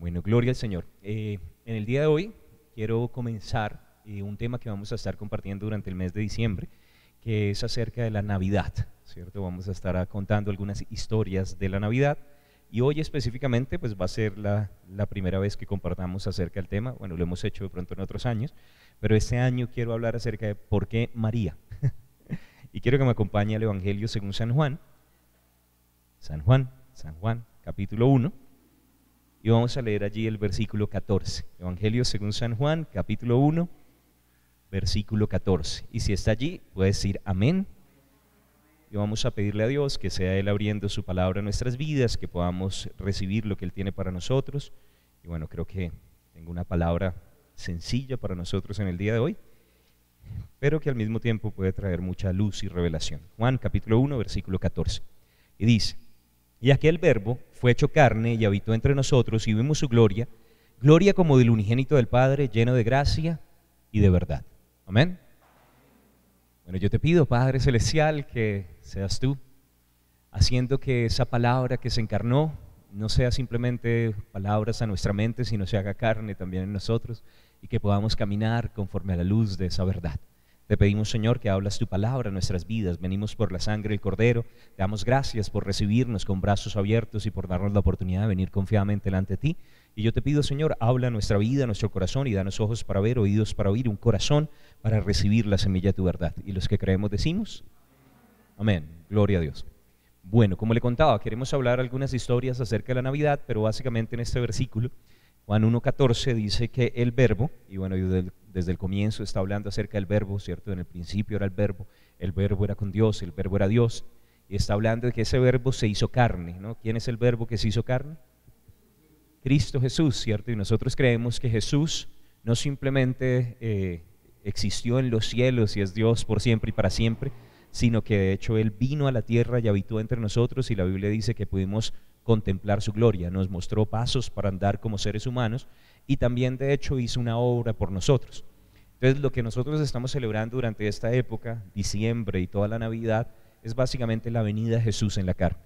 Bueno, gloria al Señor. En el día de hoy quiero comenzar un tema que vamos a estar compartiendo durante el mes de diciembre, que es acerca de la Navidad, ¿cierto? Vamos a estar contando algunas historias de la Navidad y hoy específicamente pues va a ser la primera vez que compartamos acerca del tema. Bueno, lo hemos hecho de pronto en otros años, pero este año quiero hablar acerca de por qué María. Y quiero que me acompañe al Evangelio según San Juan, capítulo 1. Y vamos a leer allí el versículo 14. Evangelio según San Juan, capítulo 1, versículo 14. Y si está allí, puede decir amén. Y vamos a pedirle a Dios que sea Él abriendo su palabra en nuestras vidas, que podamos recibir lo que Él tiene para nosotros. Y bueno, creo que tengo una palabra sencilla para nosotros en el día de hoy, pero que al mismo tiempo puede traer mucha luz y revelación. Juan, capítulo 1, versículo 14. Y dice: y aquel Verbo fue hecho carne y habitó entre nosotros y vimos su gloria, gloria como del unigénito del Padre, lleno de gracia y de verdad. Amén. Bueno, yo te pido, Padre Celestial, que seas tú haciendo que esa palabra que se encarnó no sea simplemente palabras a nuestra mente, sino se haga carne también en nosotros y que podamos caminar conforme a la luz de esa verdad. Te pedimos, Señor, que hablas tu palabra en nuestras vidas. Venimos por la sangre del Cordero. Te damos gracias por recibirnos con brazos abiertos y por darnos la oportunidad de venir confiadamente delante de ti. Y yo te pido, Señor, habla nuestra vida, nuestro corazón y danos ojos para ver, oídos para oír, un corazón para recibir la semilla de tu verdad. Y los que creemos decimos, amén. Gloria a Dios. Bueno, como le contaba, queremos hablar algunas historias acerca de la Navidad, pero básicamente en este versículo, Juan 1.14 dice que el Verbo, y bueno, desde el comienzo está hablando acerca del Verbo, ¿cierto? En el principio era el Verbo era con Dios, el Verbo era Dios, y está hablando de que ese Verbo se hizo carne, ¿no? ¿Quién es el Verbo que se hizo carne? Cristo Jesús, ¿cierto? Y nosotros creemos que Jesús no simplemente existió en los cielos y es Dios por siempre y para siempre, sino que de hecho Él vino a la tierra y habitó entre nosotros, y la Biblia dice que pudimos contemplar su gloria, nos mostró pasos para andar como seres humanos y también de hecho hizo una obra por nosotros. Entonces lo que nosotros estamos celebrando durante esta época, diciembre y toda la Navidad, es básicamente la venida de Jesús en la carne.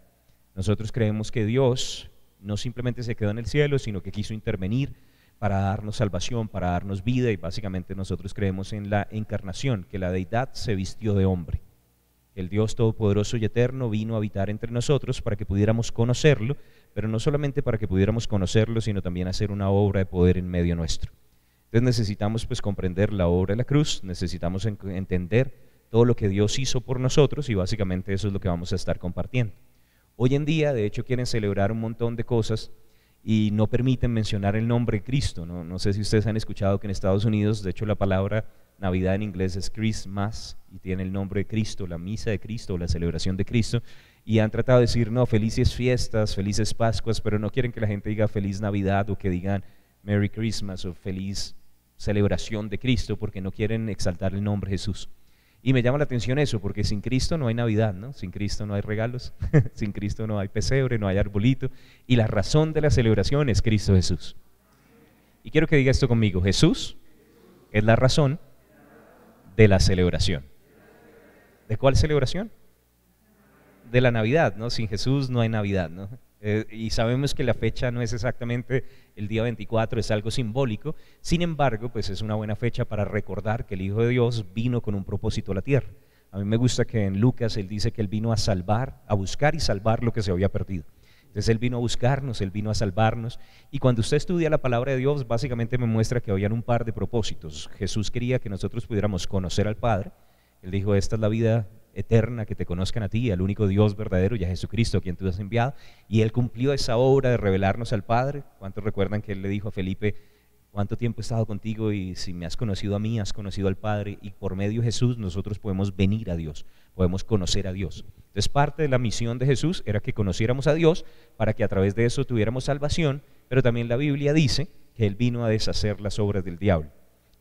Nosotros creemos que Dios no simplemente se quedó en el cielo, sino que quiso intervenir para darnos salvación, para darnos vida, y básicamente nosotros creemos en la encarnación, que la deidad se vistió de hombre. El Dios Todopoderoso y Eterno vino a habitar entre nosotros para que pudiéramos conocerlo, pero no solamente para que pudiéramos conocerlo, sino también hacer una obra de poder en medio nuestro. Entonces necesitamos pues comprender la obra de la cruz, necesitamos entender todo lo que Dios hizo por nosotros, y básicamente eso es lo que vamos a estar compartiendo. Hoy en día, de hecho, quieren celebrar un montón de cosas y no permiten mencionar el nombre de Cristo, ¿no? No sé si ustedes han escuchado que en Estados Unidos, de hecho, la palabra Navidad en inglés es Christmas y tiene el nombre de Cristo, la misa de Cristo, la celebración de Cristo, y han tratado de decir, no, felices fiestas, felices Pascuas, pero no quieren que la gente diga feliz Navidad o que digan Merry Christmas o feliz celebración de Cristo, porque no quieren exaltar el nombre de Jesús. Y me llama la atención eso, porque sin Cristo no hay Navidad, ¿no? Sin Cristo no hay regalos, sin Cristo no hay pesebre, no hay arbolito, y la razón de la celebración es Cristo Jesús. Y quiero que diga esto conmigo: Jesús es la razón de la celebración. ¿De cuál celebración? De la Navidad, ¿no? Sin Jesús no hay Navidad, ¿no? Y sabemos que la fecha no es exactamente el día 24, es algo simbólico. Sin embargo, pues es una buena fecha para recordar que el Hijo de Dios vino con un propósito a la tierra. A mí me gusta que en Lucas Él dice que Él vino a salvar, a buscar y salvar lo que se había perdido. Entonces Él vino a buscarnos, Él vino a salvarnos, y cuando usted estudia la palabra de Dios, básicamente me muestra que habían un par de propósitos. Jesús quería que nosotros pudiéramos conocer al Padre. Él dijo, esta es la vida eterna, que te conozcan a ti, al único Dios verdadero, y a Jesucristo, a quien tú has enviado, y Él cumplió esa obra de revelarnos al Padre. ¿Cuántos recuerdan que Él le dijo a Felipe, cuánto tiempo he estado contigo y si me has conocido a mí, has conocido al Padre? Y por medio de Jesús nosotros podemos venir a Dios, podemos conocer a Dios. Entonces parte de la misión de Jesús era que conociéramos a Dios para que a través de eso tuviéramos salvación, pero también la Biblia dice que Él vino a deshacer las obras del diablo.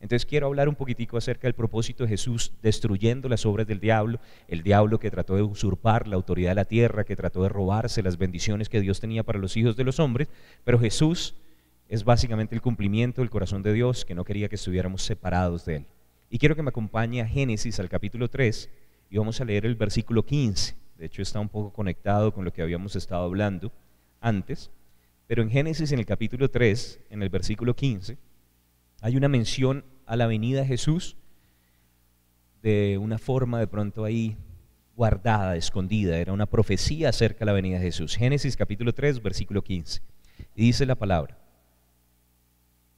Entonces quiero hablar un poquitico acerca del propósito de Jesús destruyendo las obras del diablo, el diablo que trató de usurpar la autoridad de la tierra, que trató de robarse las bendiciones que Dios tenía para los hijos de los hombres, pero Jesús es básicamente el cumplimiento del corazón de Dios, que no quería que estuviéramos separados de Él. Y quiero que me acompañe a Génesis, al capítulo 3, y vamos a leer el versículo 15. De hecho está un poco conectado con lo que habíamos estado hablando antes. Pero en Génesis, en el capítulo 3, en el versículo 15, hay una mención a la venida de Jesús de una forma de pronto ahí guardada, escondida. Era una profecía acerca de la venida de Jesús. Génesis capítulo 3, versículo 15. Y dice la palabra: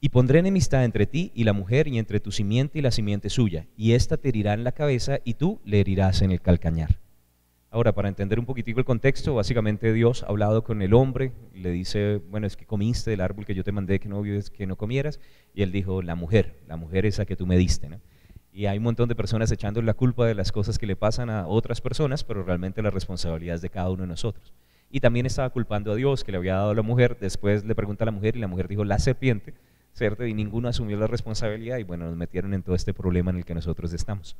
y pondré enemistad entre ti y la mujer, y entre tu simiente y la simiente suya, y ésta te herirá en la cabeza y tú le herirás en el calcañar. Ahora, para entender un poquitico el contexto, básicamente Dios ha hablado con el hombre, le dice, bueno, es que comiste del árbol que yo te mandé que no comieras, y él dijo, la mujer esa que tú me diste, ¿no? Y hay un montón de personas echándole la culpa de las cosas que le pasan a otras personas, pero realmente la responsabilidad es de cada uno de nosotros. Y también estaba culpando a Dios que le había dado a la mujer. Después le pregunta a la mujer y la mujer dijo la serpiente, ¿cierto? Y ninguno asumió la responsabilidad y bueno, nos metieron en todo este problema en el que nosotros estamos.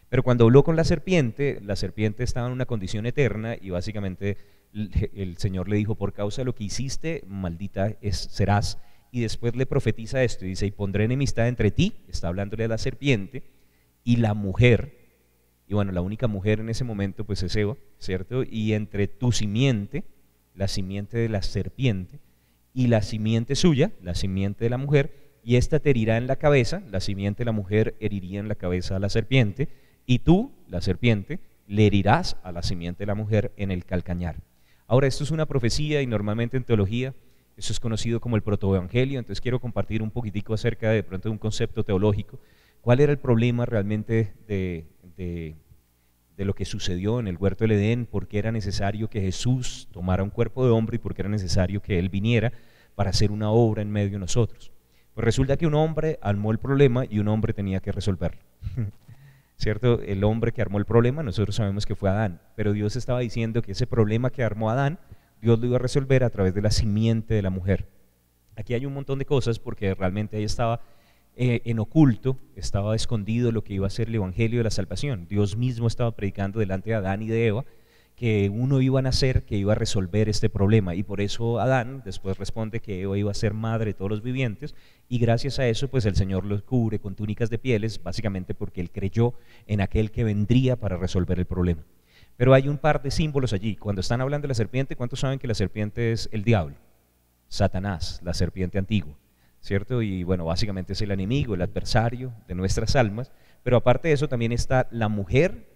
Pero cuando habló con la serpiente estaba en una condición eterna y básicamente el Señor le dijo, por causa de lo que hiciste, maldita serás. Y después le profetiza esto y dice, y pondré enemistad entre ti, está hablándole a la serpiente, y la mujer, y bueno, la única mujer en ese momento pues es Eva, ¿cierto? Y entre tu simiente, la simiente de la serpiente, y la simiente suya, la simiente de la mujer, y esta te herirá en la cabeza, la simiente de la mujer heriría en la cabeza a la serpiente, y tú, la serpiente, le herirás a la simiente de la mujer en el calcañar. Ahora, esto es una profecía y normalmente en teología eso es conocido como el protoevangelio, entonces quiero compartir un poquitico acerca de pronto de un concepto teológico. ¿Cuál era el problema realmente de lo que sucedió en el huerto del Edén? ¿Por qué era necesario que Jesús tomara un cuerpo de hombre y por qué era necesario que Él viniera para hacer una obra en medio de nosotros? Pues resulta que un hombre armó el problema y un hombre tenía que resolverlo. ¿Cierto? El hombre que armó el problema, nosotros sabemos que fue Adán, pero Dios estaba diciendo que ese problema que armó Adán, Dios lo iba a resolver a través de la simiente de la mujer. Aquí hay un montón de cosas porque realmente ahí estaba en oculto, estaba escondido lo que iba a ser el evangelio de la salvación. Dios mismo estaba predicando delante de Adán y de Eva que uno iba a nacer que iba a resolver este problema, y por eso Adán después responde que Eva iba a ser madre de todos los vivientes, y gracias a eso pues el Señor los cubre con túnicas de pieles, básicamente porque Él creyó en aquel que vendría para resolver el problema. Pero hay un par de símbolos allí. Cuando están hablando de la serpiente, ¿cuántos saben que la serpiente es el diablo? Satanás, la serpiente antigua, ¿cierto? Y bueno, básicamente es el enemigo, el adversario de nuestras almas, pero aparte de eso también está la mujer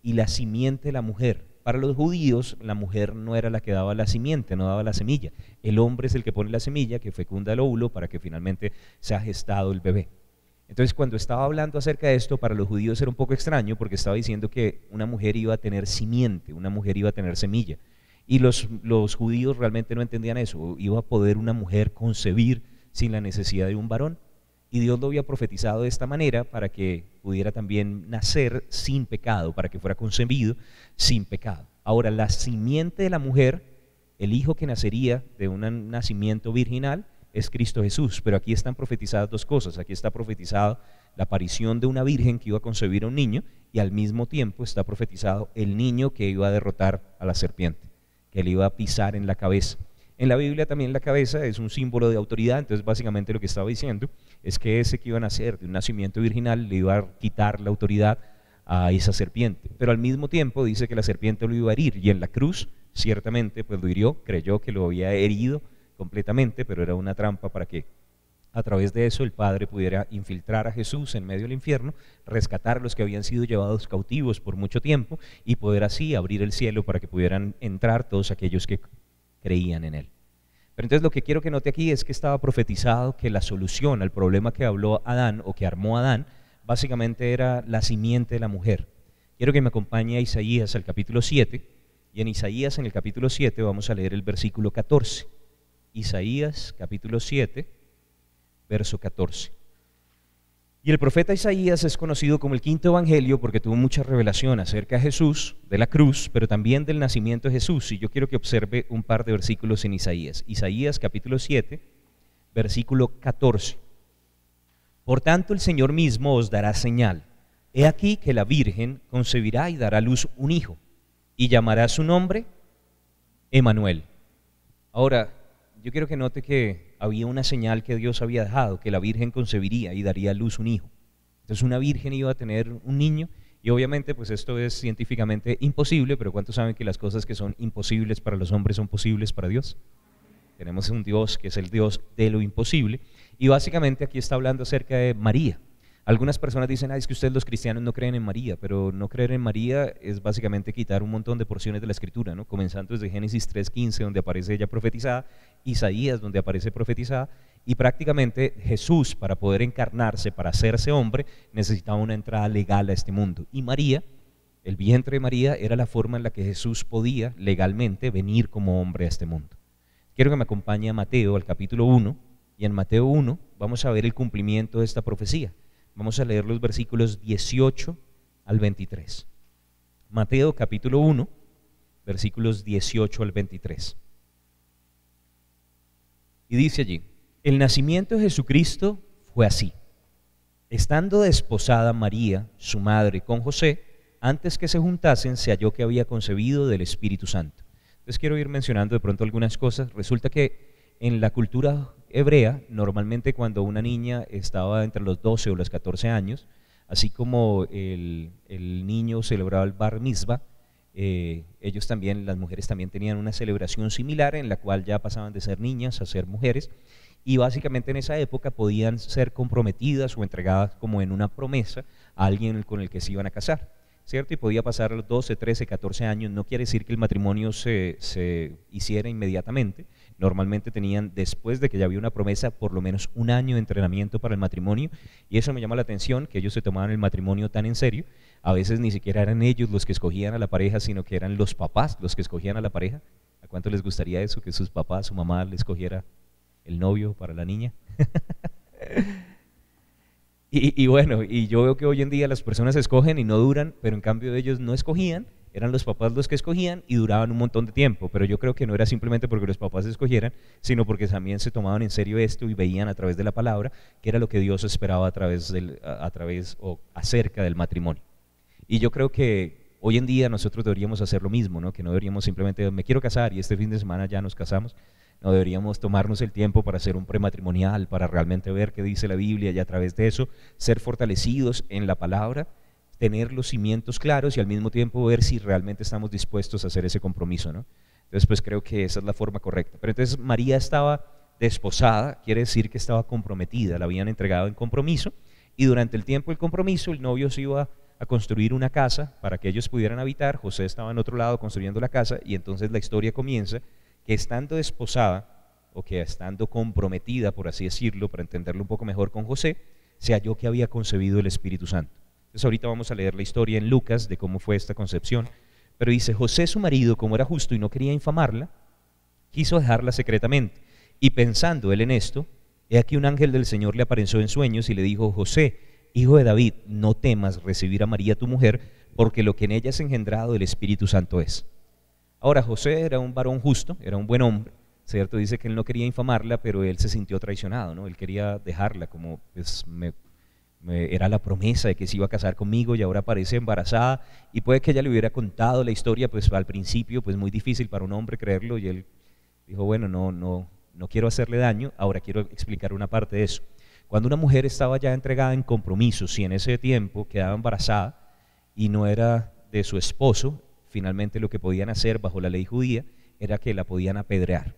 y la simiente de la mujer. Para los judíos, la mujer no era la que daba la simiente, no daba la semilla. El hombre es el que pone la semilla, que fecunda el óvulo para que finalmente sea gestado el bebé. Entonces, cuando estaba hablando acerca de esto, para los judíos era un poco extraño porque estaba diciendo que una mujer iba a tener simiente, una mujer iba a tener semilla. Y los judíos realmente no entendían eso. Iba a poder una mujer concebir sin la necesidad de un varón. Y Dios lo había profetizado de esta manera para que pudiera también nacer sin pecado, para que fuera concebido sin pecado. Ahora, la simiente de la mujer, el hijo que nacería de un nacimiento virginal, es Cristo Jesús. Pero aquí están profetizadas dos cosas. Aquí está profetizado la aparición de una virgen que iba a concebir a un niño, y al mismo tiempo está profetizado el niño que iba a derrotar a la serpiente, que le iba a pisar en la cabeza. En la Biblia también la cabeza es un símbolo de autoridad, entonces básicamente lo que estaba diciendo es que ese que iba a nacer de un nacimiento virginal le iba a quitar la autoridad a esa serpiente, pero al mismo tiempo dice que la serpiente lo iba a herir, y en la cruz ciertamente pues lo hirió, creyó que lo había herido completamente, pero era una trampa para que a través de eso el Padre pudiera infiltrar a Jesús en medio del infierno, rescatar a los que habían sido llevados cautivos por mucho tiempo y poder así abrir el cielo para que pudieran entrar todos aquellos que creían en Él. Pero entonces lo que quiero que note aquí es que estaba profetizado que la solución al problema que habló Adán o que armó Adán básicamente era la simiente de la mujer. Quiero que me acompañe a Isaías al capítulo 7, y en Isaías en el capítulo 7 vamos a leer el versículo 14. Isaías capítulo 7, verso 14. Y el profeta Isaías es conocido como el quinto evangelio porque tuvo mucha revelación acerca de Jesús, de la cruz, pero también del nacimiento de Jesús. Y yo quiero que observe un par de versículos en Isaías. Isaías capítulo 7, versículo 14. Por tanto el Señor mismo os dará señal. He aquí que la Virgen concebirá y dará a luz un hijo, y llamará su nombre Emmanuel. Ahora, yo quiero que note que había una señal que Dios había dejado, que la Virgen concebiría y daría a luz un hijo. Entonces una virgen iba a tener un niño, y obviamente pues esto es científicamente imposible, pero ¿cuántos saben que las cosas que son imposibles para los hombres son posibles para Dios? tenemos un Dios que es el Dios de lo imposible, y básicamente aquí está hablando acerca de María. Algunas personas dicen, es que ustedes los cristianos no creen en María, pero no creer en María es básicamente quitar un montón de porciones de la Escritura, ¿no? Comenzando desde Génesis 3:15, donde aparece ella profetizada, Isaías, donde aparece profetizada, y prácticamente Jesús, para poder encarnarse, para hacerse hombre, necesitaba una entrada legal a este mundo. Y María, el vientre de María, era la forma en la que Jesús podía legalmente venir como hombre a este mundo. Quiero que me acompañe a Mateo, al capítulo 1, y en Mateo 1 vamos a ver el cumplimiento de esta profecía. Vamos a leer los versículos 18 al 23. Mateo capítulo 1, versículos 18 al 23. Y dice allí, el nacimiento de Jesucristo fue así. Estando desposada María, su madre, con José, antes que se juntasen, se halló que había concebido del Espíritu Santo. Entonces quiero ir mencionando de pronto algunas cosas. Resulta que en la cultura hebrea, normalmente cuando una niña estaba entre los 12 o los 14 años, así como el niño celebraba el bar mitzvah, ellos también, las mujeres también tenían una celebración similar en la cual ya pasaban de ser niñas a ser mujeres, y básicamente en esa época podían ser comprometidas o entregadas como en una promesa a alguien con el que se iban a casar, ¿cierto? Y podía pasar a los 12, 13, 14 años, no quiere decir que el matrimonio se hiciera inmediatamente. Normalmente tenían, después de que ya había una promesa, por lo menos un año de entrenamiento para el matrimonio, y eso me llama la atención, que ellos se tomaban el matrimonio tan en serio. A veces ni siquiera eran ellos los que escogían a la pareja, sino que eran los papás los que escogían a la pareja. ¿A cuánto les gustaría eso, que sus papás, su mamá le escogiera el novio para la niña? Y bueno, y yo veo que hoy en día las personas escogen y no duran, pero en cambio ellos no escogían, eran los papás los que escogían y duraban un montón de tiempo. Pero yo creo que no era simplemente porque los papás escogieran, sino porque también se tomaban en serio esto y veían a través de la palabra que era lo que Dios esperaba a través o acerca del matrimonio. Y yo creo que hoy en día nosotros deberíamos hacer lo mismo, ¿no? Que no deberíamos simplemente, me quiero casar y este fin de semana ya nos casamos. No, deberíamos tomarnos el tiempo para hacer un prematrimonial, para realmente ver qué dice la Biblia y a través de eso ser fortalecidos en la palabra, tener los cimientos claros y al mismo tiempo ver si realmente estamos dispuestos a hacer ese compromiso, ¿no? Entonces pues creo que esa es la forma correcta. Pero entonces María estaba desposada, quiere decir que estaba comprometida, la habían entregado en compromiso, y durante el tiempo del compromiso el novio se iba a construir una casa para que ellos pudieran habitar. José estaba en otro lado construyendo la casa, y entonces la historia comienza que estando desposada, o que estando comprometida, por así decirlo, para entenderlo un poco mejor, con José, se halló que había concebido el Espíritu Santo. Entonces ahorita vamos a leer la historia en Lucas de cómo fue esta concepción, pero dice, José su marido, como era justo y no quería infamarla, quiso dejarla secretamente, y pensando él en esto, he aquí un ángel del Señor le apareció en sueños y le dijo, José, hijo de David, no temas recibir a María tu mujer, porque lo que en ella es engendrado del Espíritu Santo es. Ahora, José era un varón justo, era un buen hombre, ¿cierto? Dice que él no quería infamarla, pero él se sintió traicionado, ¿no? Él quería dejarla, como pues, era la promesa de que se iba a casar conmigo y ahora aparece embarazada, y puede que ella le hubiera contado la historia, pues al principio, pues muy difícil para un hombre creerlo, y él dijo, bueno, no quiero hacerle daño. Ahora quiero explicar una parte de eso. Cuando una mujer estaba ya entregada en compromiso, si en ese tiempo quedaba embarazada y no era de su esposo, finalmente lo que podían hacer bajo la ley judía era que la podían apedrear.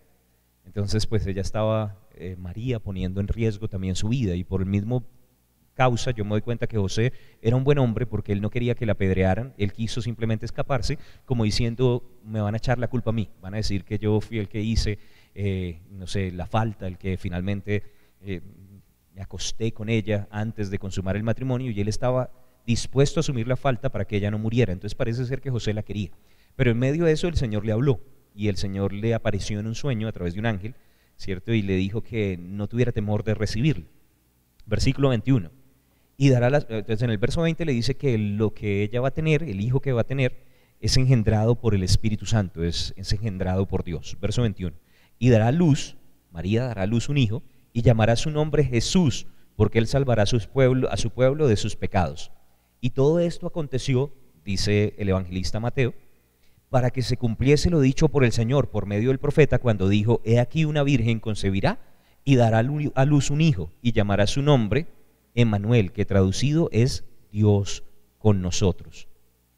Entonces pues ella estaba, María, poniendo en riesgo también su vida, y por el mismo causa yo me doy cuenta que José era un buen hombre, porque él no quería que la apedrearan, él quiso simplemente escaparse, como diciendo, me van a echar la culpa a mí, van a decir que yo fui el que hice, no sé, la falta, el que finalmente me acosté con ella antes de consumar el matrimonio, y él estaba dispuesto a asumir la falta para que ella no muriera. Entonces parece ser que José la quería, pero en medio de eso el Señor le habló, y el Señor le apareció en un sueño a través de un ángel, ¿cierto? Y le dijo que no tuviera temor de recibirlo. Versículo 21. Y entonces en el verso 20 le dice que lo que ella va a tener, el hijo que va a tener, es engendrado por el Espíritu Santo, es engendrado por Dios. Verso 21. Y dará luz, María dará a luz un hijo, y llamará su nombre Jesús, porque él salvará a su pueblo de sus pecados. Y todo esto aconteció, dice el evangelista Mateo, para que se cumpliese lo dicho por el Señor por medio del profeta, cuando dijo, he aquí una virgen concebirá y dará a luz un hijo, y llamará su nombre Emmanuel, que traducido es Dios con nosotros.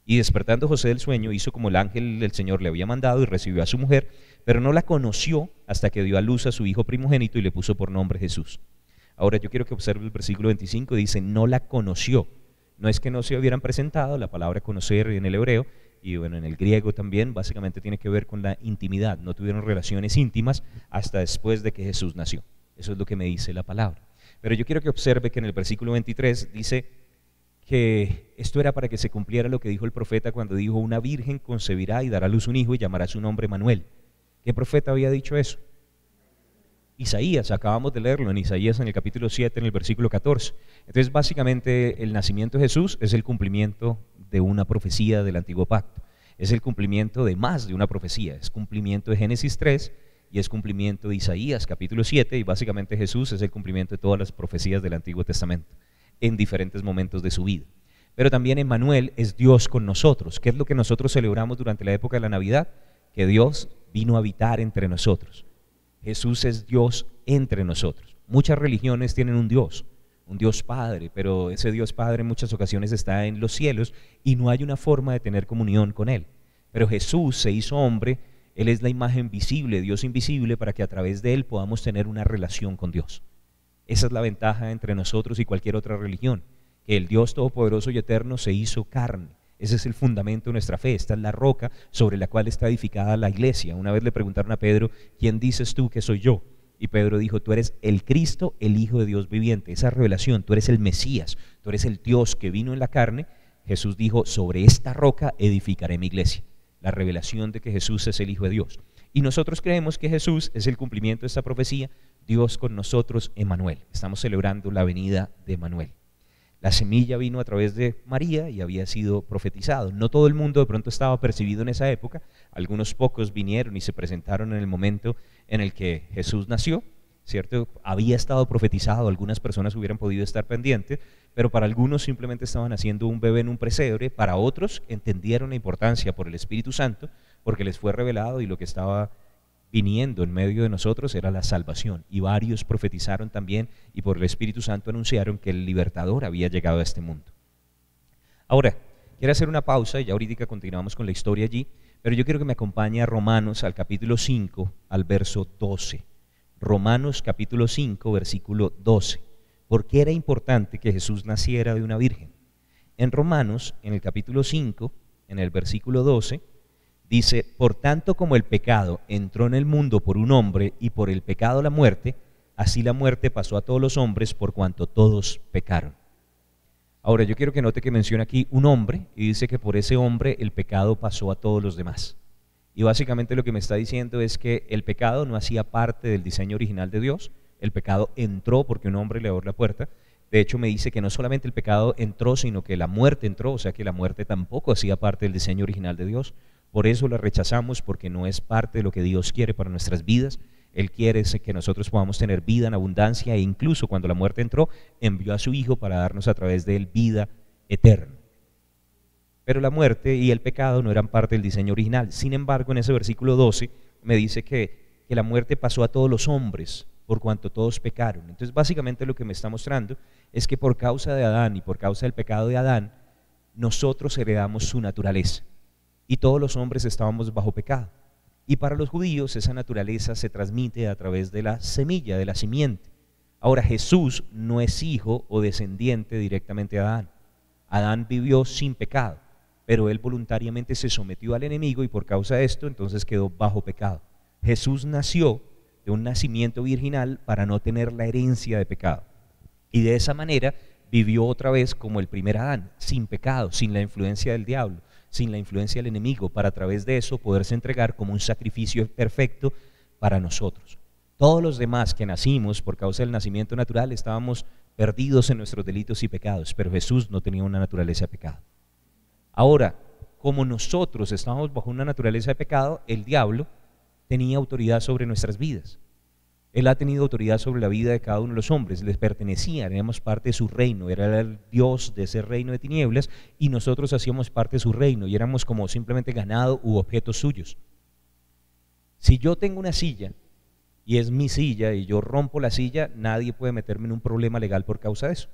Y despertando José del sueño, hizo como el ángel del Señor le había mandado y recibió a su mujer, pero no la conoció hasta que dio a luz a su hijo primogénito y le puso por nombre Jesús. Ahora yo quiero que observe el versículo 25, dice, no la conoció. No es que no se hubieran presentado, la palabra conocer en el hebreo, y bueno, en el griego también, básicamente tiene que ver con la intimidad. No tuvieron relaciones íntimas hasta después de que Jesús nació. Eso es lo que me dice la palabra. Pero yo quiero que observe que en el versículo 23 dice que esto era para que se cumpliera lo que dijo el profeta cuando dijo, una virgen concebirá y dará a luz un hijo y llamará su nombre Manuel. ¿Qué profeta había dicho eso? Isaías, acabamos de leerlo en Isaías en el capítulo 7, en el versículo 14. Entonces básicamente el nacimiento de Jesús es el cumplimiento de una profecía del Antiguo Pacto. Es el cumplimiento de más de una profecía, es cumplimiento de Génesis 3 y es cumplimiento de Isaías capítulo 7, y básicamente Jesús es el cumplimiento de todas las profecías del Antiguo Testamento en diferentes momentos de su vida. Pero también Emmanuel es Dios con nosotros. ¿Qué es lo que nosotros celebramos durante la época de la Navidad? Que Dios vino a habitar entre nosotros. Jesús es Dios entre nosotros. Muchas religiones tienen un Dios Padre, pero ese Dios Padre en muchas ocasiones está en los cielos y no hay una forma de tener comunión con Él. Pero Jesús se hizo hombre, Él es la imagen visible, Dios invisible, para que a través de Él podamos tener una relación con Dios. Esa es la ventaja entre nosotros y cualquier otra religión, que el Dios todopoderoso y eterno se hizo carne. Ese es el fundamento de nuestra fe, esta es la roca sobre la cual está edificada la iglesia. Una vez le preguntaron a Pedro, ¿quién dices tú que soy yo? Y Pedro dijo, tú eres el Cristo, el Hijo de Dios viviente. Esa revelación, tú eres el Mesías, tú eres el Dios que vino en la carne. Jesús dijo, sobre esta roca edificaré mi iglesia. La revelación de que Jesús es el Hijo de Dios. Y nosotros creemos que Jesús es el cumplimiento de esta profecía, Dios con nosotros, Emmanuel. Estamos celebrando la venida de Emmanuel. La semilla vino a través de María y había sido profetizado. No todo el mundo de pronto estaba percibido en esa época. Algunos pocos vinieron y se presentaron en el momento en el que Jesús nació, ¿cierto? Había estado profetizado, algunas personas hubieran podido estar pendientes, pero para algunos simplemente estaban haciendo un bebé en un pesebre. Para otros entendieron la importancia por el Espíritu Santo, porque les fue revelado y lo que estaba viniendo en medio de nosotros era la salvación, y varios profetizaron también y por el Espíritu Santo anunciaron que el libertador había llegado a este mundo. Ahora, quiero hacer una pausa y ya ahorita continuamos con la historia allí, pero yo quiero que me acompañe a Romanos al capítulo 5, al verso 12. Romanos capítulo 5, versículo 12. ¿Por qué era importante que Jesús naciera de una virgen? En Romanos, en el capítulo 5, en el versículo 12, dice, por tanto como el pecado entró en el mundo por un hombre y por el pecado la muerte, así la muerte pasó a todos los hombres por cuanto todos pecaron. Ahora yo quiero que note que menciona aquí un hombre y dice que por ese hombre el pecado pasó a todos los demás. Y básicamente lo que me está diciendo es que el pecado no hacía parte del diseño original de Dios, el pecado entró porque un hombre le abrió la puerta. De hecho me dice que no solamente el pecado entró, sino que la muerte entró, o sea que la muerte tampoco hacía parte del diseño original de Dios. Por eso la rechazamos, porque no es parte de lo que Dios quiere para nuestras vidas. Él quiere que nosotros podamos tener vida en abundancia, e incluso cuando la muerte entró, envió a su Hijo para darnos a través de él vida eterna. Pero la muerte y el pecado no eran parte del diseño original. Sin embargo, en ese versículo 12 me dice que la muerte pasó a todos los hombres por cuanto todos pecaron. Entonces básicamente lo que me está mostrando es que por causa de Adán y por causa del pecado de Adán, nosotros heredamos su naturaleza. Y todos los hombres estábamos bajo pecado. Y para los judíos esa naturaleza se transmite a través de la semilla, de la simiente. Ahora Jesús no es hijo o descendiente directamente de Adán. Adán vivió sin pecado, pero él voluntariamente se sometió al enemigo y por causa de esto entonces quedó bajo pecado. Jesús nació de un nacimiento virginal para no tener la herencia de pecado. Y de esa manera vivió otra vez como el primer Adán, sin pecado, sin la influencia del diablo, sin la influencia del enemigo, para a través de eso poderse entregar como un sacrificio perfecto para nosotros. Todos los demás que nacimos por causa del nacimiento natural estábamos perdidos en nuestros delitos y pecados, pero Jesús no tenía una naturaleza de pecado. Ahora, como nosotros estábamos bajo una naturaleza de pecado, el diablo tenía autoridad sobre nuestras vidas. Él ha tenido autoridad sobre la vida de cada uno de los hombres, les pertenecía, éramos parte de su reino, era el Dios de ese reino de tinieblas y nosotros hacíamos parte de su reino y éramos como simplemente ganado u objetos suyos. Si yo tengo una silla y es mi silla y yo rompo la silla, nadie puede meterme en un problema legal por causa de eso.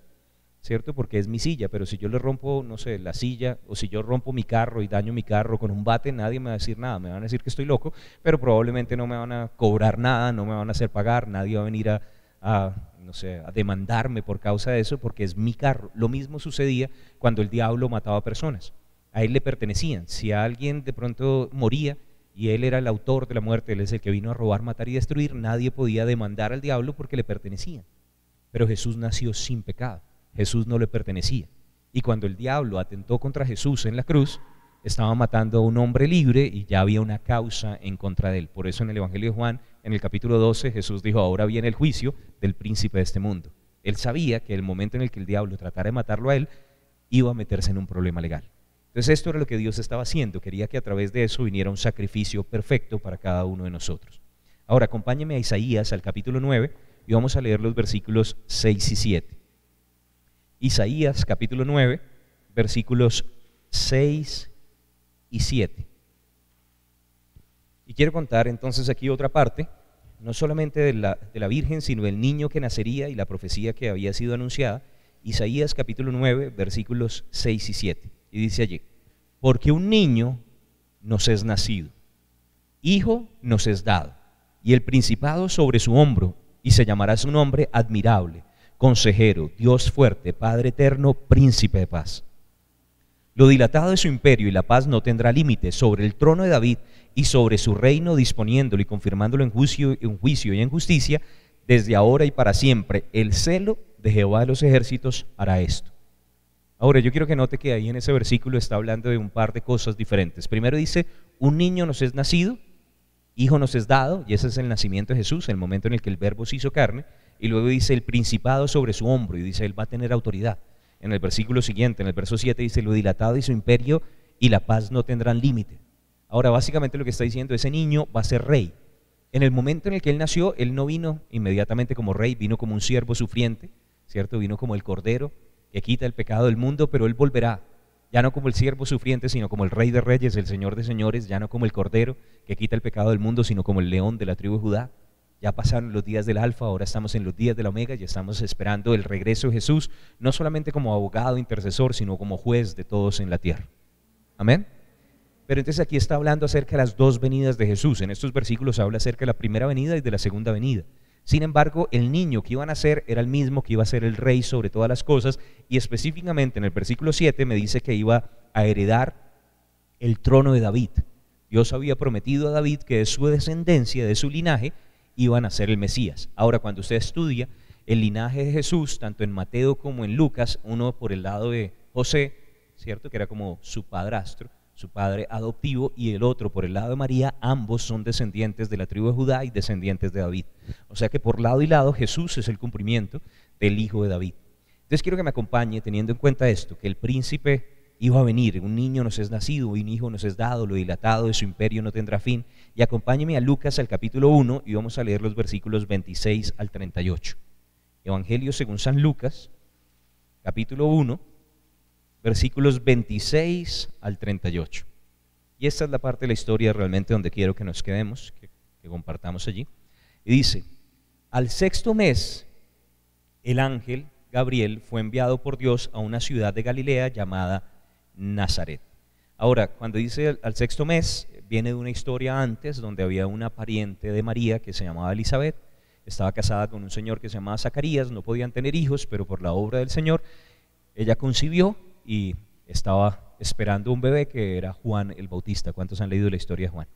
¿cierto? Porque es mi silla, pero si yo le rompo, no sé, la silla, o si yo rompo mi carro y daño mi carro con un bate, nadie me va a decir nada, me van a decir que estoy loco, pero probablemente no me van a cobrar nada, no me van a hacer pagar, nadie va a venir no sé, a demandarme por causa de eso, porque es mi carro. Lo mismo sucedía cuando el diablo mataba personas, a él le pertenecían. Si alguien de pronto moría y él era el autor de la muerte, él es el que vino a robar, matar y destruir, nadie podía demandar al diablo porque le pertenecía. Pero Jesús nació sin pecado, Jesús no le pertenecía. Y cuando el diablo atentó contra Jesús en la cruz, estaba matando a un hombre libre y ya había una causa en contra de él. Por eso en el Evangelio de Juan, en el capítulo 12, Jesús dijo: ahora viene el juicio del príncipe de este mundo. Él sabía que el momento en el que el diablo tratara de matarlo a él, iba a meterse en un problema legal. Entonces esto era lo que Dios estaba haciendo, quería que a través de eso viniera un sacrificio perfecto para cada uno de nosotros. Ahora acompáñeme a Isaías, al capítulo 9, y vamos a leer los versículos 6 y 7. Isaías capítulo 9, versículos 6 y 7. Y quiero contar entonces aquí otra parte, no solamente de la Virgen, sino del niño que nacería y la profecía que había sido anunciada. Isaías capítulo 9, versículos 6 y 7. Y dice allí: porque un niño nos es nacido, hijo nos es dado, y el principado sobre su hombro, y se llamará su nombre admirable, consejero, Dios fuerte, Padre eterno, príncipe de paz. Lo dilatado de su imperio y la paz no tendrá límite sobre el trono de David y sobre su reino, disponiéndolo y confirmándolo en juicio y en justicia, desde ahora y para siempre. El celo de Jehová de los ejércitos hará esto. Ahora yo quiero que note que ahí en ese versículo está hablando de un par de cosas diferentes. Primero dice: un niño nos es nacido, hijo nos es dado, y ese es el nacimiento de Jesús, el momento en el que el verbo se hizo carne. Y luego dice: el principado sobre su hombro, y dice: él va a tener autoridad. En el versículo siguiente, en el verso 7, dice: lo dilatado de su imperio y la paz no tendrán límite. Ahora básicamente lo que está diciendo: ese niño va a ser rey. En el momento en el que él nació, él no vino inmediatamente como rey, vino como un siervo sufriente, ¿cierto? Vino como el cordero que quita el pecado del mundo, pero él volverá, ya no como el siervo sufriente, sino como el rey de reyes, el señor de señores, ya no como el cordero que quita el pecado del mundo, sino como el león de la tribu de Judá. Ya pasaron los días del alfa, ahora estamos en los días de la omega y estamos esperando el regreso de Jesús, no solamente como abogado, intercesor, sino como juez de todos en la tierra. Amén. Pero entonces aquí está hablando acerca de las dos venidas de Jesús. En estos versículos habla acerca de la primera venida y de la segunda venida. Sin embargo, el niño que iba a nacer era el mismo que iba a ser el rey sobre todas las cosas, y específicamente en el versículo 7 me dice que iba a heredar el trono de David. Dios había prometido a David que de su descendencia, de su linaje, iba a nacer el Mesías. Ahora, cuando usted estudia el linaje de Jesús, tanto en Mateo como en Lucas, uno por el lado de José, ¿cierto?, que era como su padrastro, su padre adoptivo, y el otro por el lado de María, ambos son descendientes de la tribu de Judá y descendientes de David. O sea que por lado y lado Jesús es el cumplimiento del hijo de David. Entonces quiero que me acompañe teniendo en cuenta esto, que el príncipe iba a venir, un niño nos es nacido, un hijo nos es dado, lo dilatado de su imperio no tendrá fin. Y acompáñeme a Lucas al capítulo 1 y vamos a leer los versículos 26 al 38. Evangelio según San Lucas, capítulo 1, versículos 26 al 38. Y esta es la parte de la historia realmente donde quiero que nos quedemos, que compartamos allí. Y dice: al sexto mes, el ángel Gabriel fue enviado por Dios a una ciudad de Galilea llamada Nazaret. Ahora, cuando dice al sexto mes, viene de una historia antes donde había una pariente de María que se llamaba Elizabeth, estaba casada con un señor que se llamaba Zacarías, no podían tener hijos, pero por la obra del Señor, ella concibió y estaba esperando un bebé que era Juan el Bautista. ¿Cuántos han leído la historia de Juan?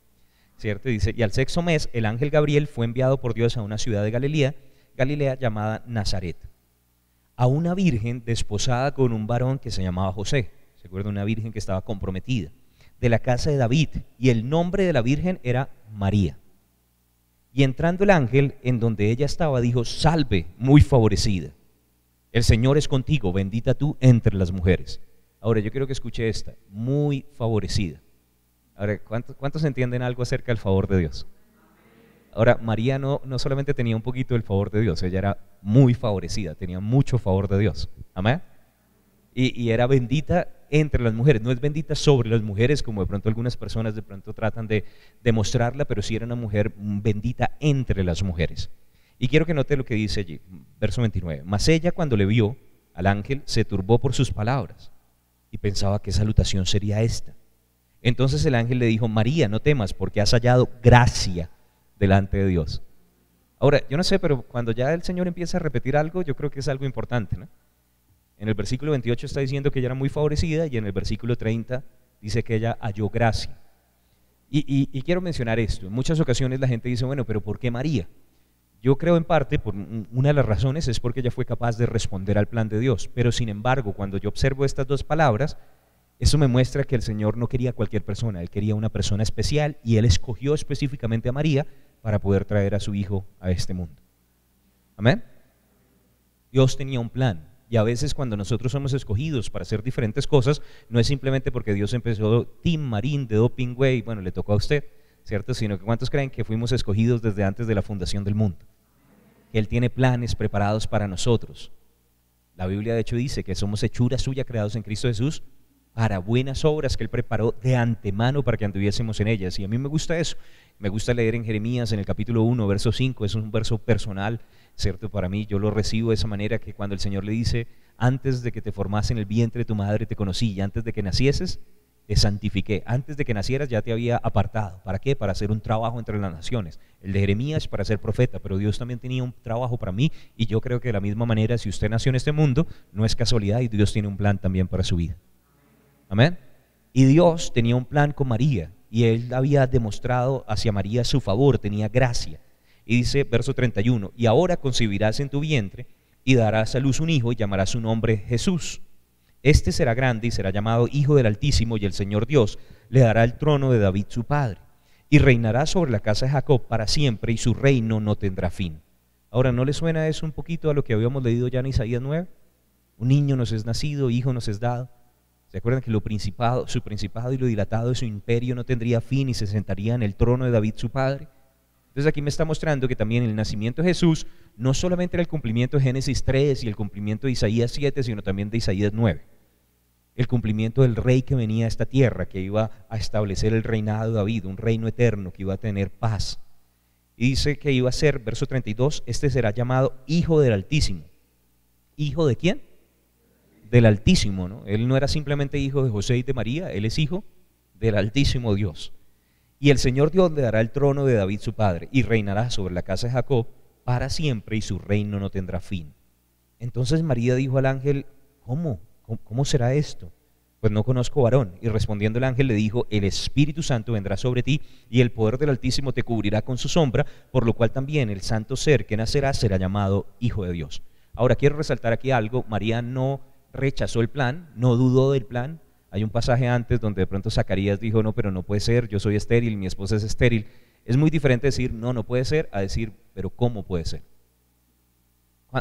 ¿Cierto? Y dice: y al sexto mes, el ángel Gabriel fue enviado por Dios a una ciudad de Galilea llamada Nazaret, a una virgen desposada con un varón que se llamaba José. ¿Se acuerda? Una virgen que estaba comprometida, de la casa de David, y el nombre de la virgen era María. Y entrando el ángel en donde ella estaba, dijo: salve, muy favorecida, el Señor es contigo, bendita tú entre las mujeres. Ahora yo quiero que escuche esta: muy favorecida. Ahora, ¿cuántos entienden algo acerca del favor de Dios? Ahora, María no solamente tenía un poquito del favor de Dios, ella era muy favorecida, tenía mucho favor de Dios. Amén. Y era bendita entre las mujeres, no es bendita sobre las mujeres como de pronto algunas personas de pronto tratan de demostrarla, pero sí era una mujer bendita entre las mujeres. Y quiero que note lo que dice allí, verso 29. Mas ella, cuando le vio al ángel, se turbó por sus palabras y pensaba qué salutación sería esta. Entonces el ángel le dijo: María, no temas, porque has hallado gracia delante de Dios. Ahora, yo no sé, pero cuando ya el Señor empieza a repetir algo, yo creo que es algo importante, ¿no? En el versículo 28 está diciendo que ella era muy favorecida, y en el versículo 30 dice que ella halló gracia. Y quiero mencionar esto. En muchas ocasiones la gente dice: bueno, pero ¿por qué María? Yo creo en parte, por una de las razones es porque ella fue capaz de responder al plan de Dios. Pero sin embargo, cuando yo observo estas dos palabras, eso me muestra que el Señor no quería a cualquier persona, Él quería una persona especial, y Él escogió específicamente a María para poder traer a su hijo a este mundo. Amén. Dios tenía un plan, y a veces cuando nosotros somos escogidos para hacer diferentes cosas, no es simplemente porque Dios empezó Team Marín de Doping Way, bueno, le tocó a usted, ¿cierto? Sino que ¿cuántos creen que fuimos escogidos desde antes de la fundación del mundo? Que Él tiene planes preparados para nosotros. La Biblia de hecho dice que somos hechura suya, creados en Cristo Jesús, para buenas obras que Él preparó de antemano para que anduviésemos en ellas. Y a mí me gusta eso. Me gusta leer en Jeremías, en el capítulo 1, verso 5, es un verso personal, ¿cierto? Para mí, yo lo recibo de esa manera, que cuando el Señor le dice: antes de que te formase en el vientre de tu madre te conocí, y antes de que nacieses te santifiqué, antes de que nacieras ya te había apartado. ¿Para qué? Para hacer un trabajo entre las naciones. El de Jeremías para ser profeta, pero Dios también tenía un trabajo para mí, y yo creo que de la misma manera, si usted nació en este mundo, no es casualidad, y Dios tiene un plan también para su vida. Amén. Y Dios tenía un plan con María, y Él había demostrado hacia María su favor, tenía gracia. Y dice, verso 31, y ahora concebirás en tu vientre y darás a luz un hijo, y llamarás su nombre Jesús. Este será grande y será llamado Hijo del Altísimo, y el Señor Dios le dará el trono de David su padre, y reinará sobre la casa de Jacob para siempre, y su reino no tendrá fin. Ahora, ¿no le suena eso un poquito a lo que habíamos leído ya en Isaías 9? Un niño nos es nacido, hijo nos es dado. ¿Se acuerdan que su principado y lo dilatado de su imperio no tendría fin, y se sentaría en el trono de David su padre? Entonces aquí me está mostrando que también el nacimiento de Jesús no solamente era el cumplimiento de Génesis 3 y el cumplimiento de Isaías 7, sino también de Isaías 9. El cumplimiento del rey que venía a esta tierra, que iba a establecer el reinado de David, un reino eterno que iba a tener paz. Y dice que iba a ser, verso 32, este será llamado Hijo del Altísimo. ¿Hijo de quién? Del Altísimo, ¿no? Él no era simplemente hijo de José y de María, Él es hijo del Altísimo Dios. Y el Señor Dios le dará el trono de David su padre, y reinará sobre la casa de Jacob para siempre, y su reino no tendrá fin. Entonces María dijo al ángel: ¿Cómo será esto? Pues no conozco varón. Y respondiendo el ángel le dijo: el Espíritu Santo vendrá sobre ti, y el poder del Altísimo te cubrirá con su sombra, por lo cual también el santo ser que nacerá será llamado Hijo de Dios. Ahora quiero resaltar aquí algo. María no rechazó el plan, no dudó del plan. Hay un pasaje antes donde de pronto Zacarías dijo: no, pero no puede ser, yo soy estéril, mi esposa es estéril. Es muy diferente decir no, no puede ser, a decir pero ¿cómo puede ser?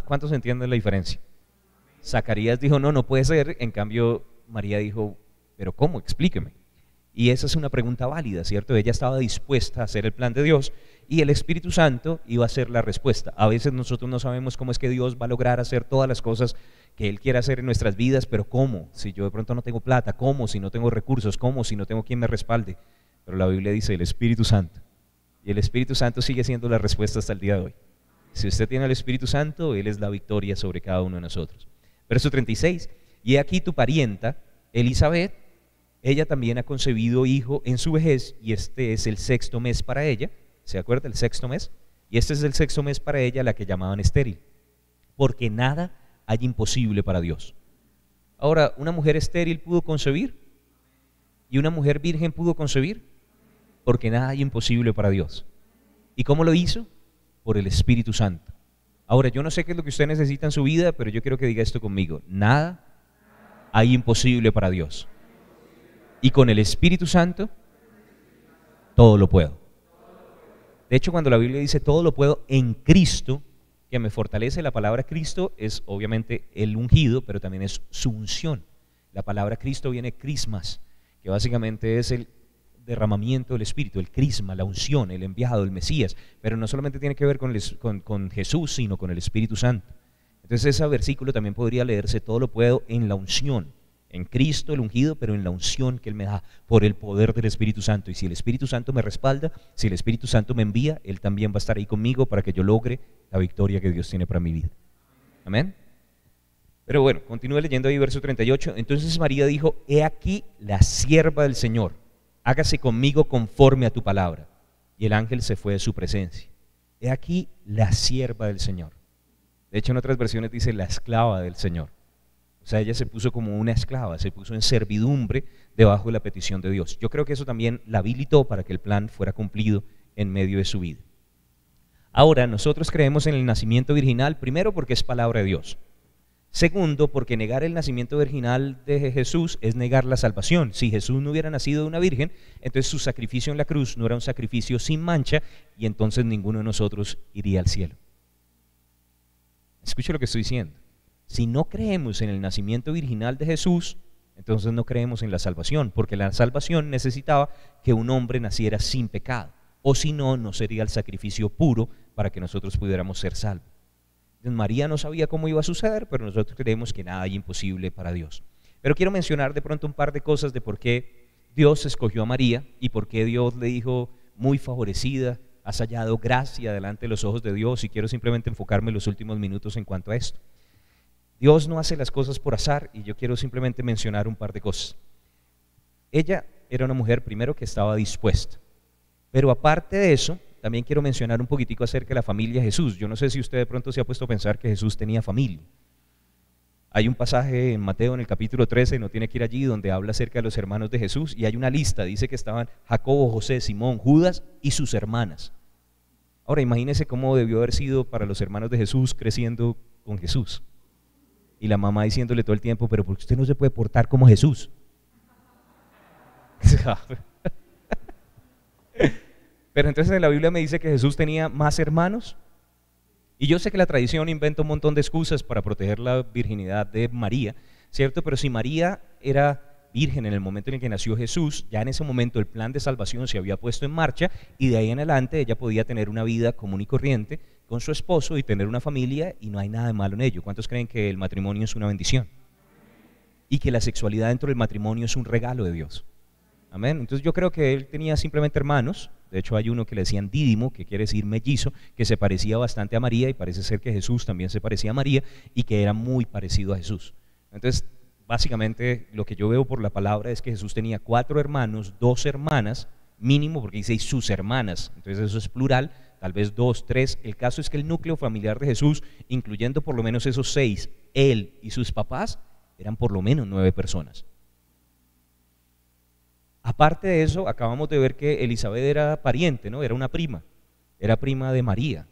¿Cuántos entienden la diferencia? Zacarías dijo no, no puede ser, en cambio María dijo pero ¿cómo? Explíqueme. Y esa es una pregunta válida, ¿cierto? Ella estaba dispuesta a hacer el plan de Dios, y el Espíritu Santo iba a ser la respuesta. A veces nosotros no sabemos cómo es que Dios va a lograr hacer todas las cosas que Él quiere hacer en nuestras vidas, pero ¿cómo? Si yo de pronto no tengo plata, ¿cómo? Si no tengo recursos, ¿cómo? Si no tengo quien me respalde. Pero la Biblia dice el Espíritu Santo, y el Espíritu Santo sigue siendo la respuesta hasta el día de hoy. Si usted tiene el Espíritu Santo, Él es la victoria sobre cada uno de nosotros. Verso 36, y he aquí tu parienta, Elizabeth, ella también ha concebido hijo en su vejez, y este es el sexto mes para ella. ¿Se acuerda? El sexto mes. Y este es el sexto mes para ella, la que llamaban estéril, porque nada hay imposible para Dios. Ahora, ¿una mujer estéril pudo concebir? ¿Y una mujer virgen pudo concebir? Porque nada hay imposible para Dios. ¿Y cómo lo hizo? Por el Espíritu Santo. Ahora, yo no sé qué es lo que usted necesita en su vida, pero yo quiero que diga esto conmigo: nada hay imposible para Dios. Y con el Espíritu Santo, todo lo puedo. De hecho, cuando la Biblia dice todo lo puedo en Cristo, que me fortalece, la palabra Cristo es obviamente el ungido, pero también es su unción. La palabra Cristo viene crismas, que básicamente es el derramamiento del Espíritu, el crisma, la unción, el enviado, el Mesías, pero no solamente tiene que ver con Jesús, sino con el Espíritu Santo. Entonces ese versículo también podría leerse: todo lo puedo en la unción, en Cristo el ungido, pero en la unción que Él me da por el poder del Espíritu Santo. Y si el Espíritu Santo me respalda, si el Espíritu Santo me envía, Él también va a estar ahí conmigo para que yo logre la victoria que Dios tiene para mi vida. Amén. Pero bueno, continúe leyendo ahí verso 38. Entonces María dijo, he aquí la sierva del Señor, hágase conmigo conforme a tu palabra. Y el ángel se fue de su presencia. He aquí la sierva del Señor. De hecho, en otras versiones dice la esclava del Señor. O sea, ella se puso como una esclava, se puso en servidumbre debajo de la petición de Dios. Yo creo que eso también la habilitó para que el plan fuera cumplido en medio de su vida. Ahora, nosotros creemos en el nacimiento virginal, primero porque es palabra de Dios. Segundo, porque negar el nacimiento virginal de Jesús es negar la salvación. Si Jesús no hubiera nacido de una virgen, entonces su sacrificio en la cruz no era un sacrificio sin mancha y entonces ninguno de nosotros iría al cielo. Escuche lo que estoy diciendo. Si no creemos en el nacimiento virginal de Jesús, entonces no creemos en la salvación, porque la salvación necesitaba que un hombre naciera sin pecado, o si no, no sería el sacrificio puro para que nosotros pudiéramos ser salvos. Entonces, María no sabía cómo iba a suceder, pero nosotros creemos que nada hay imposible para Dios. Pero quiero mencionar de pronto un par de cosas de por qué Dios escogió a María y por qué Dios le dijo, muy favorecida, has hallado gracia delante de los ojos de Dios, y quiero simplemente enfocarme en los últimos minutos en cuanto a esto. Dios no hace las cosas por azar y yo quiero simplemente mencionar un par de cosas. Ella era una mujer primero que estaba dispuesta, pero aparte de eso, también quiero mencionar un poquitico acerca de la familia de Jesús. Yo no sé si usted de pronto se ha puesto a pensar que Jesús tenía familia. Hay un pasaje en Mateo en el capítulo 13, no tiene que ir allí, donde habla acerca de los hermanos de Jesús y hay una lista, dice que estaban Jacobo, José, Simón, Judas y sus hermanas. Ahora imagínese cómo debió haber sido para los hermanos de Jesús creciendo con Jesús. Y la mamá diciéndole todo el tiempo, pero ¿por qué usted no se puede portar como Jesús? Pero entonces en la Biblia me dice que Jesús tenía más hermanos. Y yo sé que la tradición inventa un montón de excusas para proteger la virginidad de María, ¿cierto? Pero si María era virgen en el momento en el que nació Jesús, ya en ese momento el plan de salvación se había puesto en marcha y de ahí en adelante ella podía tener una vida común y corriente con su esposo y tener una familia, y no hay nada de malo en ello. ¿Cuántos creen que el matrimonio es una bendición? Y que la sexualidad dentro del matrimonio es un regalo de Dios. Amén. Entonces yo creo que él tenía simplemente hermanos. De hecho hay uno que le decían Dídimo, que quiere decir mellizo, que se parecía bastante a María, y parece ser que Jesús también se parecía a María y que era muy parecido a Jesús. Entonces básicamente lo que yo veo por la palabra es que Jesús tenía 4 hermanos, 2 hermanas, mínimo, porque dice sus hermanas, entonces eso es plural, tal vez 2, 3. El caso es que el núcleo familiar de Jesús, incluyendo por lo menos esos 6, él y sus papás, eran por lo menos 9 personas. Aparte de eso, acabamos de ver que Elizabeth era pariente, ¿no? Era una prima, era prima de María.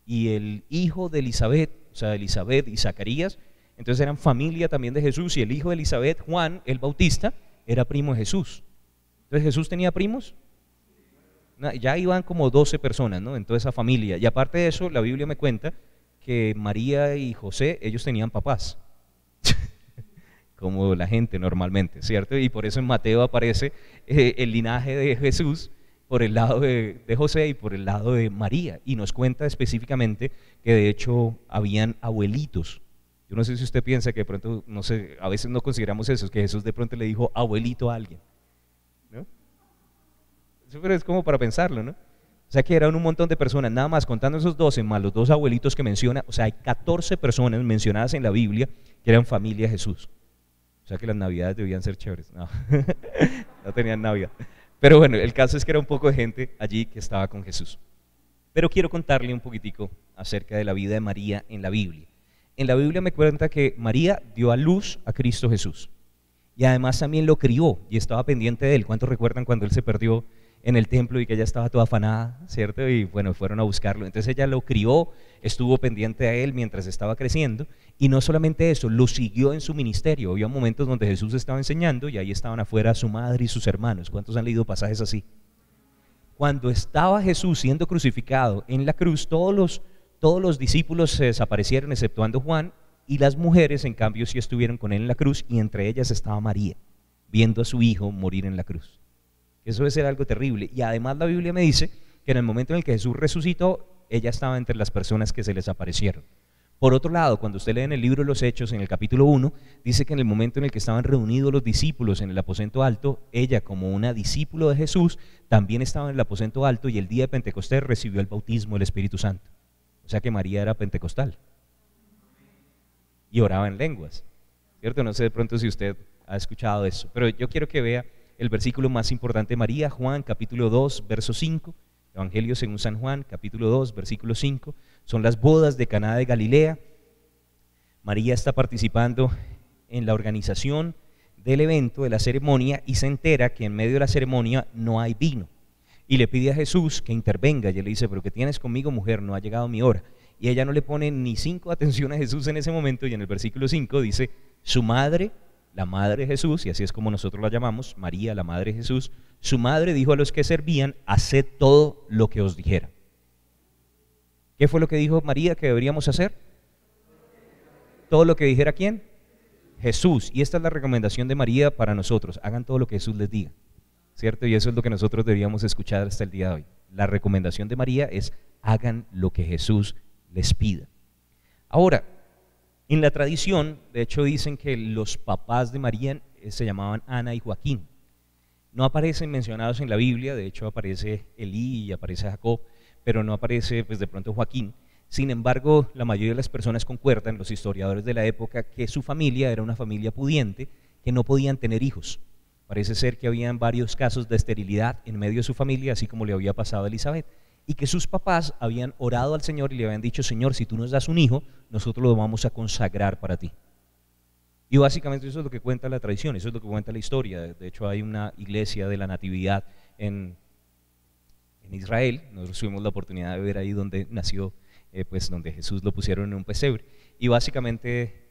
Y el hijo de Elizabeth, o sea, Elizabeth y Zacarías, entonces eran familia también de Jesús, y el hijo de Elizabeth, Juan, el Bautista, era primo de Jesús. Entonces, ¿Jesús tenía primos? Ya iban como 12 personas, ¿no? En toda esa familia. Y aparte de eso, la Biblia me cuenta que María y José, ellos tenían papás. Como la gente normalmente, ¿cierto? Y por eso en Mateo aparece el linaje de Jesús por el lado de José y por el lado de María, y nos cuenta específicamente que de hecho habían abuelitos. Yo no sé si usted piensa que de pronto, no sé, a veces no consideramos eso, que Jesús de pronto le dijo abuelito a alguien, ¿no? Eso pero es como para pensarlo, ¿no? O sea que eran un montón de personas, nada más contando esos 12 más los 2 abuelitos que menciona, o sea hay 14 personas mencionadas en la Biblia que eran familia de Jesús. O sea que las navidades debían ser chéveres. No, no tenían Navidad. Pero bueno, el caso es que era un poco de gente allí que estaba con Jesús. Pero quiero contarle un poquitico acerca de la vida de María en la Biblia. En la Biblia me cuenta que María dio a luz a Cristo Jesús. Y además también lo crió y estaba pendiente de él. ¿Cuántos recuerdan cuando él se perdió en el templo y que ella estaba toda afanada, ¿cierto? Y bueno, fueron a buscarlo. Entonces ella lo crió, estuvo pendiente a él mientras estaba creciendo, y no solamente eso, lo siguió en su ministerio. Había momentos donde Jesús estaba enseñando y ahí estaban afuera su madre y sus hermanos. ¿Cuántos han leído pasajes así? Cuando estaba Jesús siendo crucificado en la cruz, todos los discípulos se desaparecieron exceptuando Juan, y las mujeres en cambio sí estuvieron con él en la cruz, y entre ellas estaba María, viendo a su hijo morir en la cruz. Eso debe ser algo terrible. Y además la Biblia me dice que en el momento en el que Jesús resucitó, ella estaba entre las personas que se les aparecieron. Por otro lado, cuando usted lee en el libro de los Hechos, en el capítulo 1, dice que en el momento en el que estaban reunidos los discípulos en el aposento alto, ella, como una discípulo de Jesús, también estaba en el aposento alto, y el día de Pentecostés recibió el bautismo del Espíritu Santo. O sea que María era pentecostal y oraba en lenguas. ¿cierto? No sé de pronto si usted ha escuchado eso, pero yo quiero que vea el versículo más importante de María, Juan capítulo 2, verso 5, Evangelio según San Juan, capítulo 2, versículo 5, son las bodas de Caná de Galilea. María está participando en la organización del evento, de la ceremonia, y se entera que en medio de la ceremonia no hay vino. Y le pide a Jesús que intervenga. Y él le dice, pero ¿qué tienes conmigo, mujer? No ha llegado mi hora. Y ella no le pone ni 5 atención a Jesús en ese momento, y en el versículo 5 dice, su madre, la madre de Jesús, y así es como nosotros la llamamos, María, la madre de Jesús, su madre dijo a los que servían, haced todo lo que os dijera. ¿Qué fue lo que dijo María que deberíamos hacer? Todo lo que dijera ¿quién? Jesús. Y esta es la recomendación de María para nosotros, hagan todo lo que Jesús les diga, ¿cierto? Y eso es lo que nosotros deberíamos escuchar hasta el día de hoy. La recomendación de María es hagan lo que Jesús les pida. Ahora, en la tradición, de hecho dicen que los papás de María se llamaban Ana y Joaquín. No aparecen mencionados en la Biblia, de hecho aparece Elí y aparece Jacob, pero no aparece pues de pronto Joaquín. Sin embargo, la mayoría de las personas concuerdan, los historiadores de la época, que su familia era una familia pudiente, que no podían tener hijos. Parece ser que habían varios casos de esterilidad en medio de su familia, así como le había pasado a Elizabeth, y que sus papás habían orado al Señor y le habían dicho, Señor, si tú nos das un hijo, nosotros lo vamos a consagrar para ti. Y básicamente eso es lo que cuenta la tradición, eso es lo que cuenta la historia. De hecho hay una iglesia de la Natividad en Israel, nosotros tuvimos la oportunidad de ver ahí donde nació, pues donde Jesús lo pusieron en un pesebre, y básicamente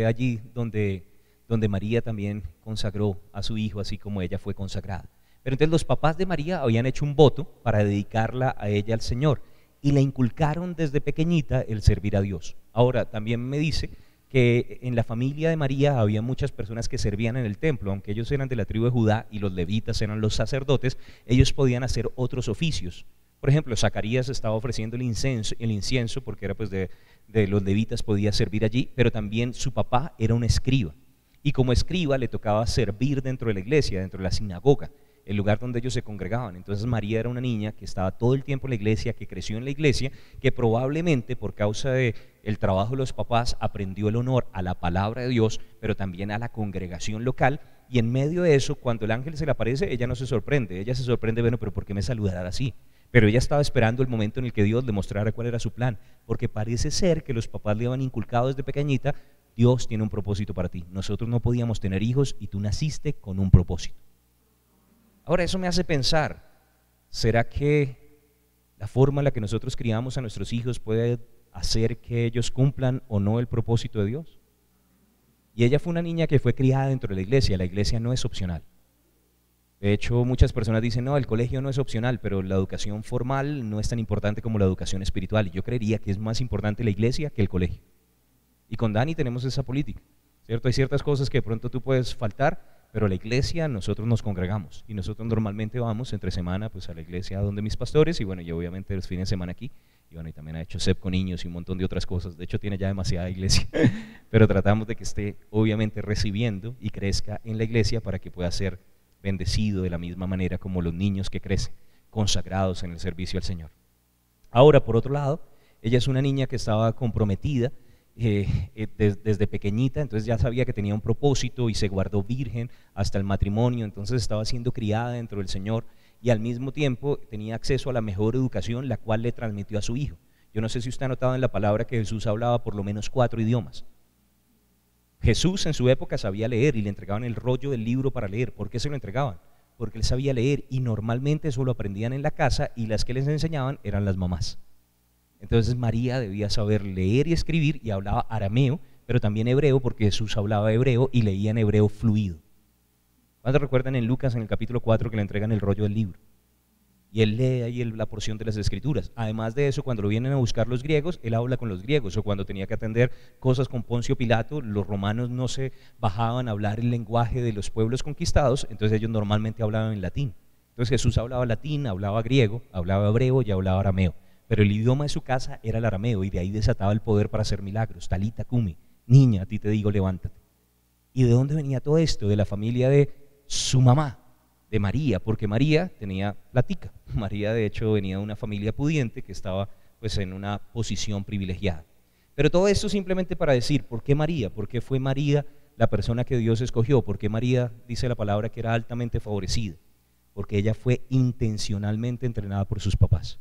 allí donde María también consagró a su hijo, así como ella fue consagrada. Pero entonces los papás de María habían hecho un voto para dedicarla a ella al Señor, y le inculcaron desde pequeñita el servir a Dios. Ahora, también me dice que en la familia de María había muchas personas que servían en el templo, aunque ellos eran de la tribu de Judá y los levitas eran los sacerdotes, ellos podían hacer otros oficios. Por ejemplo, Zacarías estaba ofreciendo el incienso porque era pues de los levitas, podía servir allí, pero también su papá era un escriba, y como escriba le tocaba servir dentro de la iglesia, dentro de la sinagoga, el lugar donde ellos se congregaban. Entonces María era una niña que estaba todo el tiempo en la iglesia, que creció en la iglesia, que probablemente por causa del trabajo de los papás aprendió el honor a la palabra de Dios, pero también a la congregación local. Y en medio de eso, cuando el ángel se le aparece, ella no se sorprende, ella se sorprende, bueno, pero ¿por qué me saludará así? Pero ella estaba esperando el momento en el que Dios le mostrara cuál era su plan, porque parece ser que los papás le habían inculcado desde pequeñita, Dios tiene un propósito para ti, nosotros no podíamos tener hijos y tú naciste con un propósito. Ahora eso me hace pensar, ¿será que la forma en la que nosotros criamos a nuestros hijos puede hacer que ellos cumplan o no el propósito de Dios? Y ella fue una niña que fue criada dentro de la iglesia no es opcional. De hecho, muchas personas dicen, no, el colegio no es opcional, pero la educación formal no es tan importante como la educación espiritual. Y yo creería que es más importante la iglesia que el colegio. Y con Dani tenemos esa política, ¿cierto? Hay ciertas cosas que de pronto tú puedes faltar, pero la iglesia, nosotros nos congregamos. Y nosotros normalmente vamos entre semana pues a la iglesia donde mis pastores, y bueno, yo obviamente los fines de semana aquí. Y bueno, y también ha hecho CEP con niños y un montón de otras cosas. De hecho, tiene ya demasiada iglesia. Pero tratamos de que esté obviamente recibiendo y crezca en la iglesia para que pueda ser bendecido de la misma manera como los niños que crecen, consagrados en el servicio al Señor. Ahora, por otro lado, ella es una niña que estaba comprometida desde pequeñita, entonces ya sabía que tenía un propósito y se guardó virgen hasta el matrimonio, entonces estaba siendo criada dentro del Señor y al mismo tiempo tenía acceso a la mejor educación, la cual le transmitió a su hijo. Yo no sé si usted ha notado en la palabra que Jesús hablaba por lo menos 4 idiomas. Jesús en su época sabía leer y le entregaban el rollo del libro para leer. ¿Por qué se lo entregaban? Porque él sabía leer y normalmente eso lo aprendían en la casa y las que les enseñaban eran las mamás. Entonces María debía saber leer y escribir y hablaba arameo, pero también hebreo porque Jesús hablaba hebreo y leía en hebreo fluido. ¿Cuántos recuerdan en Lucas en el capítulo 4 que le entregan el rollo del libro? Y él lee ahí la porción de las escrituras. Además de eso, cuando lo vienen a buscar los griegos, él habla con los griegos, o cuando tenía que atender cosas con Poncio Pilato, los romanos no se bajaban a hablar el lenguaje de los pueblos conquistados, entonces ellos normalmente hablaban en latín. Entonces Jesús hablaba latín, hablaba griego, hablaba hebreo y hablaba arameo, pero el idioma de su casa era el arameo y de ahí desataba el poder para hacer milagros. Talita cumi, niña, a ti te digo levántate. ¿Y de dónde venía todo esto? De la familia de su mamá, de María, porque María tenía platica. María de hecho venía de una familia pudiente que estaba pues en una posición privilegiada. Pero todo esto simplemente para decir, ¿por qué María? ¿Por qué fue María la persona que Dios escogió. ¿Por qué María dice la palabra que era altamente favorecida? Porque ella fue intencionalmente entrenada por sus papás.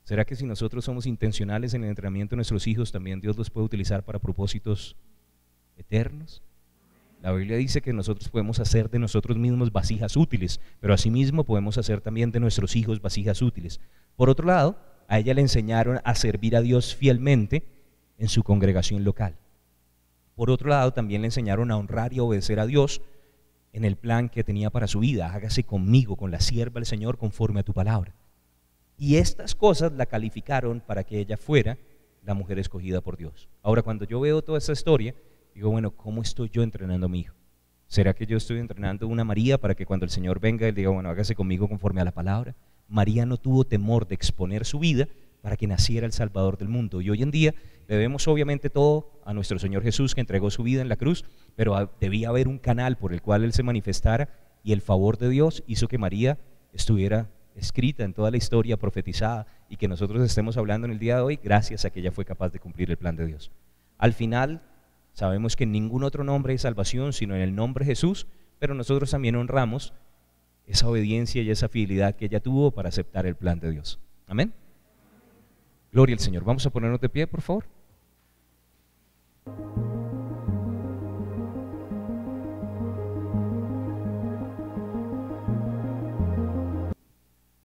¿Será que si nosotros somos intencionales en el entrenamiento de nuestros hijos, también Dios los puede utilizar para propósitos eternos? La Biblia dice que nosotros podemos hacer de nosotros mismos vasijas útiles, pero asimismo podemos hacer también de nuestros hijos vasijas útiles. Por otro lado, a ella le enseñaron a servir a Dios fielmente en su congregación local. Por otro lado, también le enseñaron a honrar y obedecer a Dios en el plan que tenía para su vida. Hágase conmigo, con la sierva del Señor, conforme a tu palabra. Y estas cosas la calificaron para que ella fuera la mujer escogida por Dios. Ahora, cuando yo veo toda esta historia, digo, bueno, ¿cómo estoy yo entrenando a mi hijo? ¿Será que yo estoy entrenando una María para que cuando el Señor venga, él diga, bueno, hágase conmigo conforme a la palabra? María no tuvo temor de exponer su vida para que naciera el Salvador del mundo. Y hoy en día debemos obviamente todo a nuestro Señor Jesús, que entregó su vida en la cruz, pero debía haber un canal por el cual Él se manifestara, y el favor de Dios hizo que María estuviera escrita en toda la historia, profetizada, y que nosotros estemos hablando en el día de hoy gracias a que ella fue capaz de cumplir el plan de Dios. Al final sabemos que en ningún otro nombre hay salvación sino en el nombre de Jesús, pero nosotros también honramos esa obediencia y esa fidelidad que ella tuvo para aceptar el plan de Dios. Amén. Gloria al Señor. Vamos a ponernos de pie, por favor.